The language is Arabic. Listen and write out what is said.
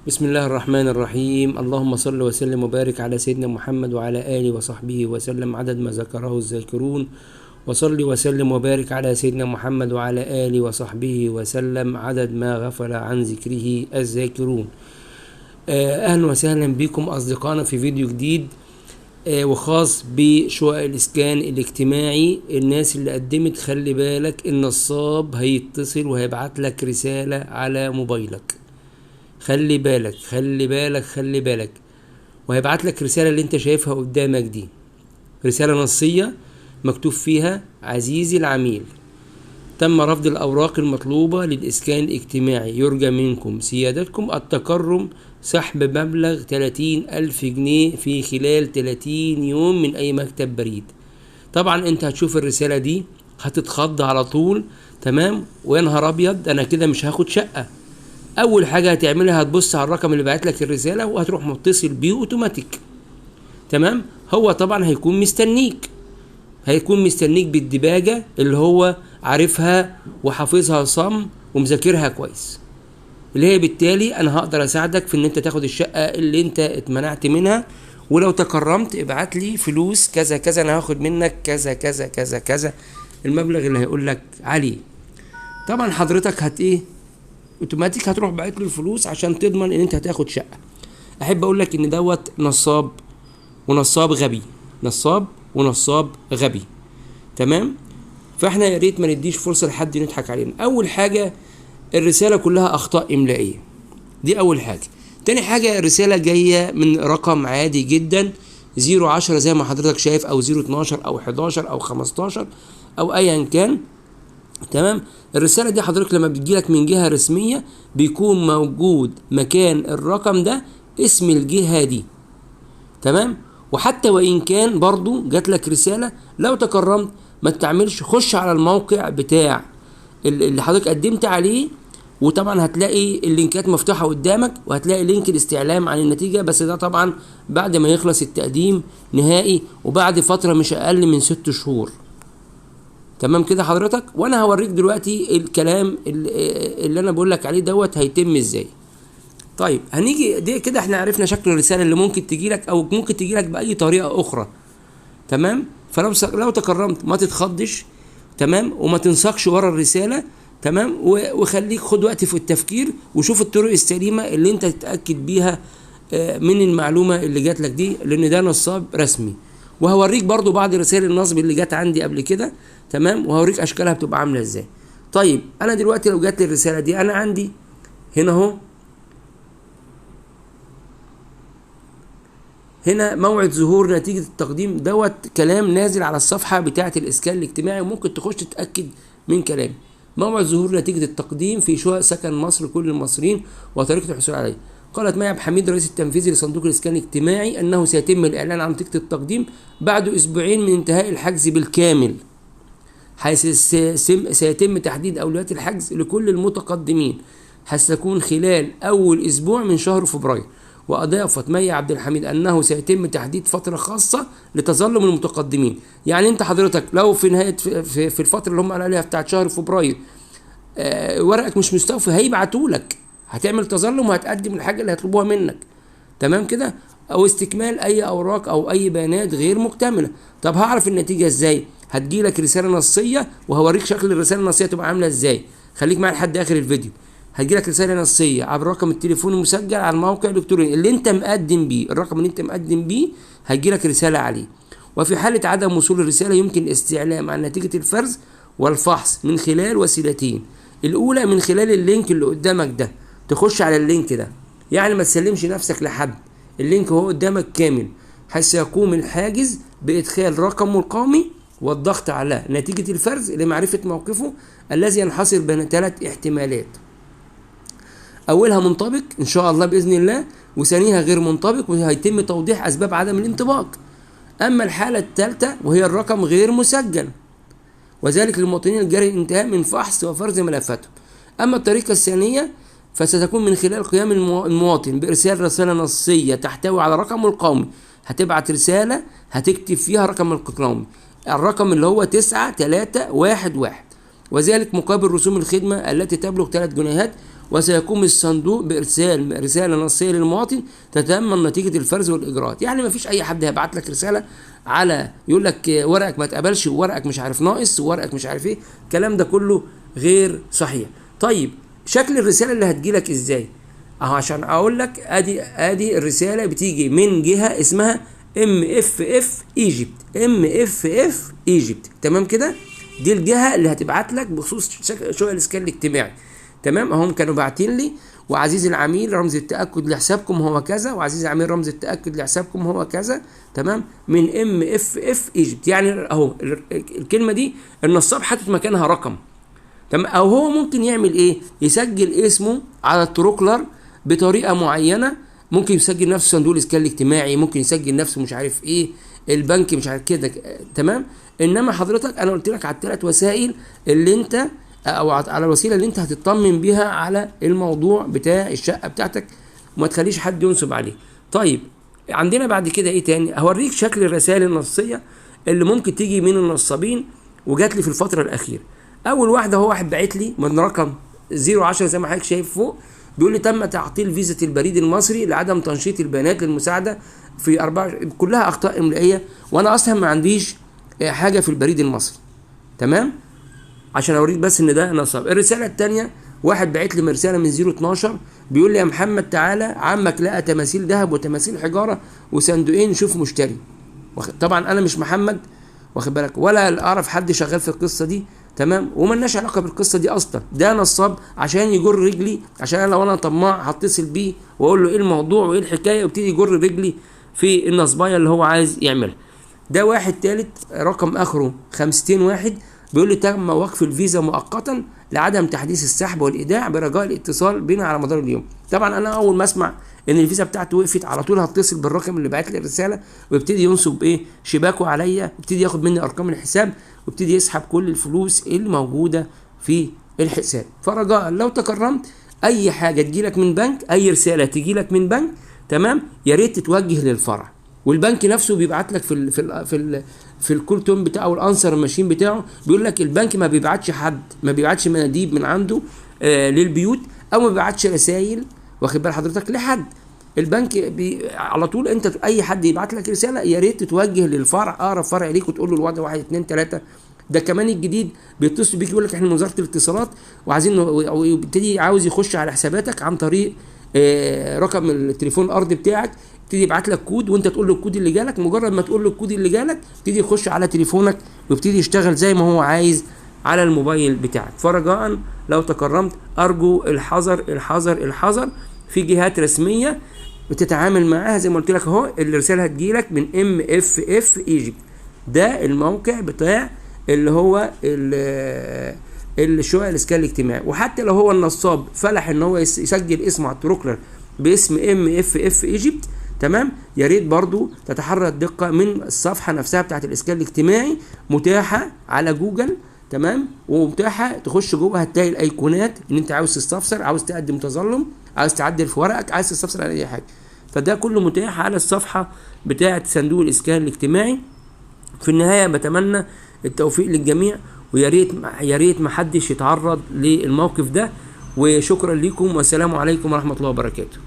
بسم الله الرحمن الرحيم. اللهم صل وسلم وبارك على سيدنا محمد وعلى آله وصحبه وسلم عدد ما ذكره الذاكرون. وصل وسلم وبارك على سيدنا محمد وعلى آله وصحبه وسلم عدد ما غفل عن ذكره الذاكرون. أهلا وسهلا بكم أصدقائنا في فيديو جديد وخاص بشقق الإسكان الاجتماعي. الناس اللي قدمت خلي بالك، النصاب هيتصل وهيبعت لك رسالة على موبايلك. خلي بالك وهيبعت لك رسالة اللي انت شايفها قدامك دي، رسالة نصية مكتوب فيها: عزيزي العميل، تم رفض الأوراق المطلوبة للإسكان الاجتماعي، يرجى منكم سيادتكم التكرم سحب مبلغ 30,000 جنيه في خلال 30 يوم من أي مكتب بريد. طبعا انت هتشوف الرسالة دي هتتخض على طول، تمام؟ ويا نهار أبيض، أنا كده مش هاخد شقة. اول حاجه هتعملها هتبص على الرقم اللي بعت لك الرساله وهتروح متصل بيه اوتوماتيك، تمام؟ هو طبعا هيكون مستنيك بالدباجه اللي هو عارفها وحافظها صم ومذاكرها كويس، اللي هي بالتالي انا هقدر اساعدك في ان انت تاخد الشقه اللي انت اتمنعت منها. ولو تكرمت ابعت لي فلوس كذا كذا، انا هاخد منك كذا كذا كذا كذا، المبلغ اللي هيقول لك عليه. طبعا حضرتك اوتوماتيك هتروح باعت له الفلوس عشان تضمن ان انت هتاخد شقه. احب اقول لك ان دوت نصاب ونصاب غبي، تمام؟ فاحنا يا ريت ما نديش فرصه لحد يضحك علينا. اول حاجه الرساله كلها اخطاء املائيه، دي اول حاجه. تاني حاجه الرساله جايه من رقم عادي جدا 010 زي ما حضرتك شايف، او 012 او 11 او 15 او ايا كان، تمام؟ الرسالة دي حضرتك لما بتجيلك من جهة رسمية بيكون موجود مكان الرقم ده اسم الجهة دي، تمام؟ وحتى وإن كان برضو جاتلك رسالة، لو تكرمت ما تعملش، خش على الموقع بتاع اللي حضرتك قدمت عليه، وطبعا هتلاقي اللينكات مفتوحة قدامك، وهتلاقي لينك الاستعلام عن النتيجة، بس ده طبعا بعد ما يخلص التقديم نهائي وبعد فترة مش أقل من 6 شهور، تمام كده حضرتك؟ وانا هوريك دلوقتي الكلام اللي انا بقول لك عليه دوت هيتم ازاي. طيب هنيجي دي كده، احنا عرفنا شكل الرساله اللي ممكن تجي لك او ممكن تجي لك باي طريقه اخرى، تمام؟ فلو تكرمت ما تتخضش، تمام؟ وما تنساقش ورا الرساله، تمام؟ وخليك خد وقت في التفكير وشوف الطرق السليمه اللي انت تتاكد بيها من المعلومه اللي جات لك دي، لان ده نصاب رسمي. وهوريك برضو بعض رسائل النصب اللي جات عندي قبل كده، تمام؟ وهوريك اشكالها بتبقى عامله ازاي. طيب انا دلوقتي لو جات لي الرساله دي، انا عندي هنا اهو، هنا موعد ظهور نتيجه التقديم، دوت كلام نازل على الصفحه بتاعه الاسكان الاجتماعي، وممكن تخش تتاكد من كلامي. موعد ظهور نتيجه التقديم في شقق سكن مصر كل المصريين وطريقه الحصول عليه. قالت مي عبد الحميد رئيس التنفيذي لصندوق الاسكان الاجتماعي انه سيتم الاعلان عن نتيجه التقديم بعد اسبوعين من انتهاء الحجز بالكامل، حيث سيتم تحديد اولويات الحجز لكل المتقدمين، حيث تكون خلال اول اسبوع من شهر فبراير. واضافت مي عبد الحميد انه سيتم تحديد فتره خاصه لتظلم المتقدمين. يعني انت حضرتك لو في نهايه في الفتره اللي هم قالوا عليها بتاعت شهر فبراير ورقك مش مستوفي، هيبعتولك، هتعمل تظلم وهتقدم الحاجه اللي هيطلبوها منك، تمام كده؟ او استكمال اي اوراق او اي بيانات غير مكتمله. طب هعرف النتيجه ازاي؟ هتجيلك رساله نصيه، وهوريك شكل الرساله النصيه تبقى عامله ازاي. خليك معايا لحد اخر الفيديو. هتجيلك رساله نصيه عبر رقم التليفون المسجل على الموقع الالكتروني اللي انت مقدم بيه، الرقم اللي انت مقدم بيه هتجيلك رساله عليه. وفي حاله عدم وصول الرساله يمكن الاستعلام عن نتيجه الفرز والفحص من خلال وسيلتين. الاولى من خلال اللينك اللي قدامك ده، تخش على اللينك ده، يعني ما تسلمش نفسك لحد، اللينك هو قدامك كامل، حيث يقوم الحاجز بادخال رقمه القومي والضغط على نتيجة الفرز لمعرفة موقفه الذي ينحصر بين 3 احتمالات: أولها منطبق إن شاء الله بإذن الله، وثانيها غير منطبق وهيتم توضيح أسباب عدم الانطباق. أما الحالة الثالثة وهي الرقم غير مسجل، وذلك للمواطنين الجاري الانتهاء من فحص وفرز ملفاتهم. أما الطريقة الثانية فستكون من خلال قيام المواطن بإرسال رسالة نصية تحتوي على رقمه القومي. هتبعت رسالة هتكتب فيها رقم القومي، الرقم اللي هو 9311، وذلك مقابل رسوم الخدمة التي تبلغ 3 جنيهات، وسيقوم الصندوق بإرسال رسالة نصية للمواطن تتمم نتيجة الفرز والإجراءات. يعني ما فيش أي حد هيبعت لك رسالة على يقول لك ورقك ما اتقبلش وورقك مش عارف ناقص وورقك مش عارف ايه، الكلام ده كله غير صحيح. طيب شكل الرسالة اللي هتجيلك ازاي؟ اهو عشان اقول لك، ادي الرسالة بتيجي من جهة اسمها MFF Egypt. تمام كده؟ دي الجهة اللي هتبعت لك بخصوص شؤون الاسكان الاجتماعي. تمام، اهم كانوا باعتين لي: وعزيزي العميل رمز التأكد لحسابكم هو كذا، وعزيزي العميل رمز التأكد لحسابكم هو كذا. تمام، من MFF Egypt. يعني اهو الكلمة دي النصاب حاطط مكانها رقم. تمام، او هو ممكن يعمل ايه؟ يسجل اسمه على التروكلر بطريقة معينة، ممكن يسجل نفسه صندوق الاسكان الاجتماعي، ممكن يسجل نفسه مش عارف ايه البنك مش عارف كده. تمام، انما حضرتك انا قلت لك على الثلاث وسائل اللي انت، او على الوسيله اللي انت هتطمن بيها على الموضوع بتاع الشقه بتاعتك وما تخليش حد ينصب عليه. طيب عندنا بعد كده ايه تاني؟ هوريك شكل الرسائل النصيه اللي ممكن تيجي من النصابين وجات لي في الفتره الاخيره. اول واحده هو واحد باعت لي من رقم 010 زي ما حضرتك شايف فوق، بيقول لي: تم تعطيل فيزا البريد المصري لعدم تنشيط البيانات للمساعده في 4، كلها اخطاء املائيه، وانا اصلا ما عنديش حاجه في البريد المصري. تمام، عشان اوريك بس ان ده نصاب. الرساله الثانيه واحد بعت لي رساله من 012 بيقول لي: يا محمد تعالى عمك لقى تماثيل ذهب وتماثيل حجاره وصندوقين، شوف مشتري. طبعا انا مش محمد، واخد بالك، ولا اعرف حد شغال في القصه دي. تمام، وملناش علاقه بالقصه دي اصلا، ده نصاب عشان يجر رجلي، عشان انا لو انا طماع هتصل بيه واقول له ايه الموضوع وايه الحكايه، ويبتدي يجر رجلي في النصبايه اللي هو عايز يعملها. ده واحد ثالث رقم اخره 501 بيقول لي: تم وقف الفيزا مؤقتا لعدم تحديث السحب والايداع برجاء الاتصال بنا على مدار اليوم. طبعا انا اول ما اسمع ان الفيزا بتاعته وقفت على طول هتصل بالرقم اللي بعت لي الرساله ويبتدي ينصب ايه شباكه عليا، يبتدي ياخد مني ارقام الحساب ويبتدي يسحب كل الفلوس اللي موجوده في الحساب. فرجاء لو تكرمت اي حاجه تجيلك من بنك، اي رساله تجيلك من بنك، تمام، يا ريت تتوجه للفرع، والبنك نفسه بيبعت لك في الكول تون بتاعه والانسر ماشين بتاعه بيقول لك البنك ما بيبعتش حد، ما بيبعتش مناديب من عنده للبيوت، او ما بيبعتش رسائل، واخد بال حضرتك، لحد. البنك على طول انت اي حد يبعت لك رساله يا ريت تتوجه للفرع، اقرب فرع ليك، وتقول له الوضع 1 2 3. ده كمان الجديد بيتصل بيك يقول لك احنا من وزاره الاتصالات وعايزين، ويبتدي عاوز يخش على حساباتك عن طريق رقم التليفون الارضي بتاعك، يبتدي يبعت لك كود وانت تقول له الكود اللي جالك. مجرد ما تقول له الكود اللي جالك يبتدي يخش على تليفونك ويبتدي يشتغل زي ما هو عايز على الموبايل بتاعك. فرجاء لو تكرمت ارجو الحذر الحذر الحذر في جهات رسميه بتتعامل معاها. زي ما قلت لك اهو الرساله هتجيلك من MFF Egypt، ده الموقع بتاع اللي هو الشؤون الاسكان الاجتماعي. وحتى لو هو النصاب فلح ان هو يسجل اسمه على التروكلر باسم MFF Egypt، تمام، يا ريت برضو تتحرى الدقه من الصفحه نفسها بتاعت الاسكان الاجتماعي، متاحه على جوجل، تمام، ومتاحه تخش جوه هتلاقي الايقونات ان انت عاوز تستفسر، عاوز تقدم تظلم، عاوز تعدل في ورقك، عايز تستفسر على اي حاجه، فده كله متاح على الصفحه بتاعت صندوق الاسكان الاجتماعي. في النهايه بتمنى التوفيق للجميع، ويا ريت يا ريت ما حدش يتعرض للموقف ده. وشكرا لكم والسلام عليكم ورحمه الله وبركاته.